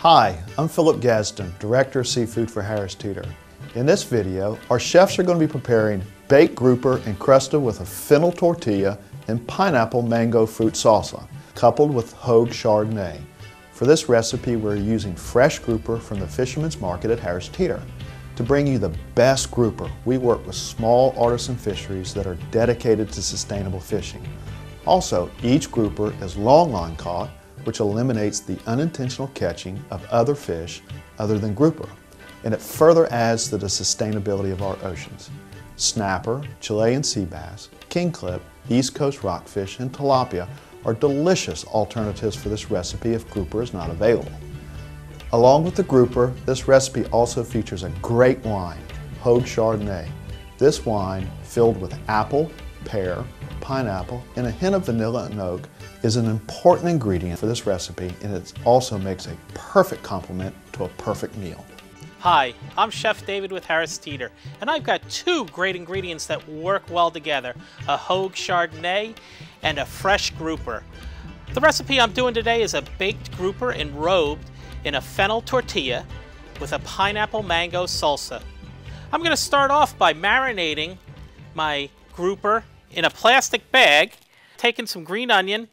Hi, I'm Philip Gadsden, Director of Seafood for Harris Teeter. In this video, our chefs are going to be preparing baked grouper encrusted with a fennel tortilla and pineapple mango fruit salsa, coupled with Hogue Chardonnay. For this recipe, we're using fresh grouper from the Fisherman's Market at Harris Teeter. To bring you the best grouper, we work with small artisan fisheries that are dedicated to sustainable fishing. Also, each grouper is longline caught, which eliminates the unintentional catching of other fish other than grouper, and it further adds to the sustainability of our oceans. Snapper, Chilean sea bass, kingklip, East Coast rockfish, and tilapia are delicious alternatives for this recipe if grouper is not available. Along with the grouper, this recipe also features a great wine, Hogue Chardonnay. This wine, filled with apple, pear, pineapple, and a hint of vanilla and oak, is an important ingredient for this recipe, and it also makes a perfect complement to a perfect meal. Hi, I'm Chef David with Harris Teeter, and I've got two great ingredients that work well together, a Hogue Chardonnay and a fresh grouper. The recipe I'm doing today is a baked grouper enrobed in a fennel tortilla with a pineapple mango salsa. I'm going to start off by marinating my grouper in a plastic bag, taking some green onion,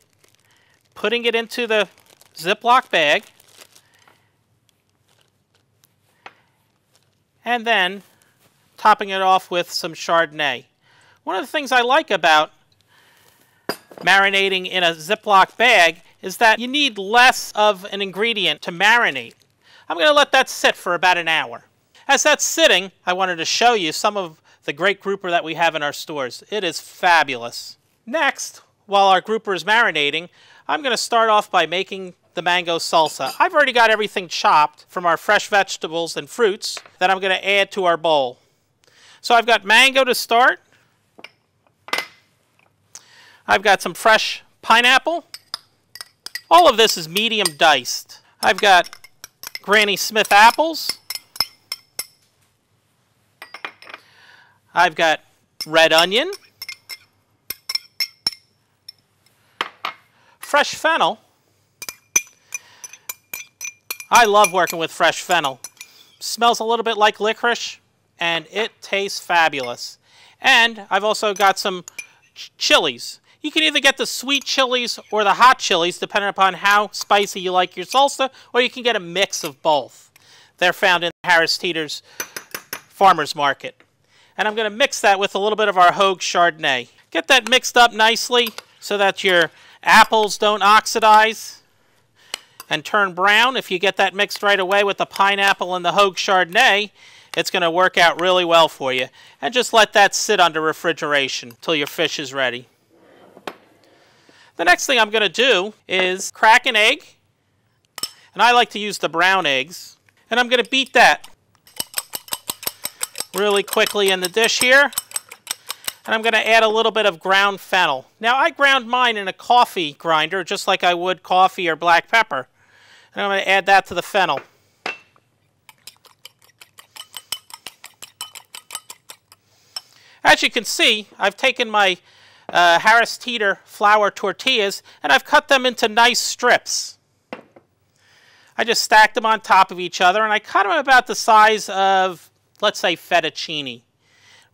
putting it into the Ziploc bag, and then topping it off with some Chardonnay. One of the things I like about marinating in a Ziploc bag is that you need less of an ingredient to marinate. I'm going to let that sit for about an hour. As that's sitting, I wanted to show you some of the great grouper that we have in our stores. It is fabulous. Next, while our grouper is marinating, I'm going to start off by making the mango salsa. I've already got everything chopped from our fresh vegetables and fruits that I'm going to add to our bowl. So I've got mango to start. I've got some fresh pineapple. All of this is medium diced. I've got Granny Smith apples. I've got red onion. Fresh fennel. I love working with fresh fennel. Smells a little bit like licorice, and it tastes fabulous. And I've also got some chilies. You can either get the sweet chilies or the hot chilies, depending upon how spicy you like your salsa, or you can get a mix of both. They're found in Harris Teeter's Farmer's Market. And I'm going to mix that with a little bit of our Hogue Chardonnay. Get that mixed up nicely so that your apples don't oxidize and turn brown. If you get that mixed right away with the pineapple and the Hogue Chardonnay, it's going to work out really well for you. And just let that sit under refrigeration until your fish is ready. The next thing I'm going to do is crack an egg. And I like to use the brown eggs. And I'm going to beat that really quickly in the dish here. And I'm going to add a little bit of ground fennel. Now, I ground mine in a coffee grinder, just like I would coffee or black pepper. And I'm going to add that to the fennel. As you can see, I've taken my Harris Teeter flour tortillas, and I've cut them into nice strips. I just stacked them on top of each other, and I cut them about the size of, let's say, fettuccine.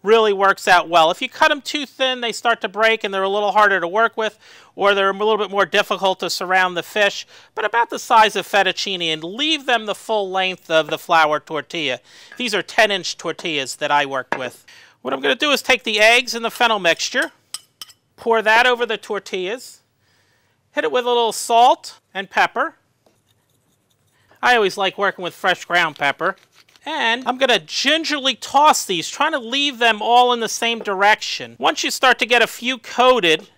Really works out well. If you cut them too thin, they start to break and they're a little harder to work with, or they're a little bit more difficult to surround the fish, but about the size of fettuccine, and leave them the full length of the flour tortilla. These are 10-inch tortillas that I worked with. What I'm going to do is take the eggs and the fennel mixture, pour that over the tortillas, hit it with a little salt and pepper. I always like working with fresh ground pepper. And I'm going to gingerly toss these, trying to leave them all in the same direction. Once you start to get a few coated,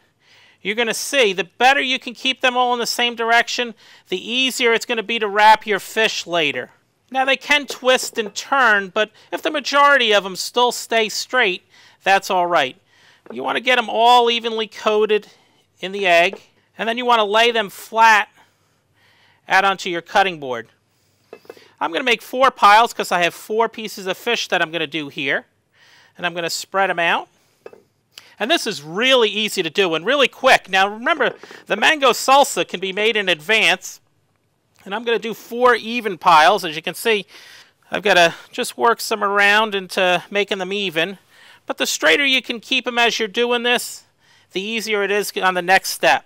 you're going to see the better you can keep them all in the same direction, the easier it's going to be to wrap your fish later. Now, they can twist and turn, but if the majority of them still stay straight, that's all right. You want to get them all evenly coated in the egg, and then you want to lay them flat out onto your cutting board. I'm going to make 4 piles because I have 4 pieces of fish that I'm going to do here. And I'm going to spread them out. And this is really easy to do and really quick. Now remember, the mango salsa can be made in advance And I'm going to do 4 even piles. As you can see, I've got to just work some around into making them even. But the straighter you can keep them as you're doing this, the easier it is on the next step.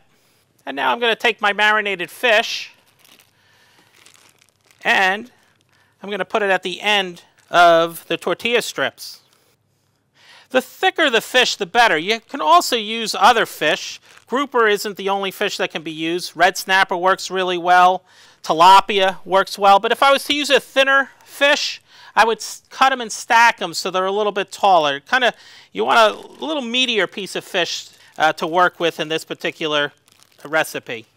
And now I'm going to take my marinated fish and I'm going to put it at the end of the tortilla strips. The thicker the fish, the better. You can also use other fish. Grouper isn't the only fish that can be used. Red snapper works really well. Tilapia works well. But if I was to use a thinner fish, I would cut them and stack them so they're a little bit taller. You want a little meatier piece of fish to work with in this particular recipe.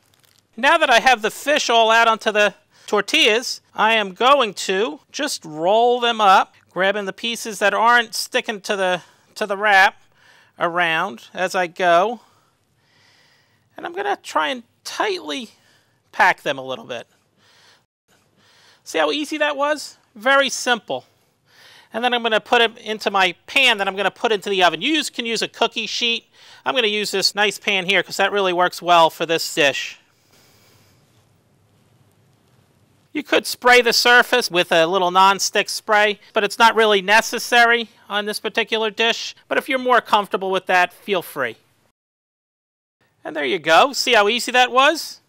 Now that I have the fish all out onto the tortillas, I am going to just roll them up, grabbing the pieces that aren't sticking to the wrap around as I go. And I'm going to try and tightly pack them a little bit. See how easy that was? Very simple. And then I'm going to put it into my pan that I'm going to put into the oven. You can use a cookie sheet. I'm going to use this nice pan here because that really works well for this dish. You could spray the surface with a little non-stick spray, but it's not really necessary on this particular dish. But if you're more comfortable with that, feel free. And there you go. See how easy that was?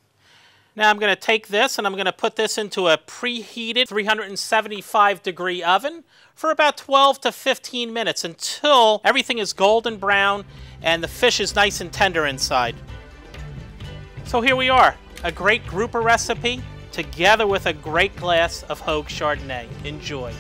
Now I'm going to take this and I'm going to put this into a preheated 375-degree oven for about 12 to 15 minutes until everything is golden brown and the fish is nice and tender inside. So here we are, a great grouper recipe together with a great glass of Hogue Chardonnay. Enjoy.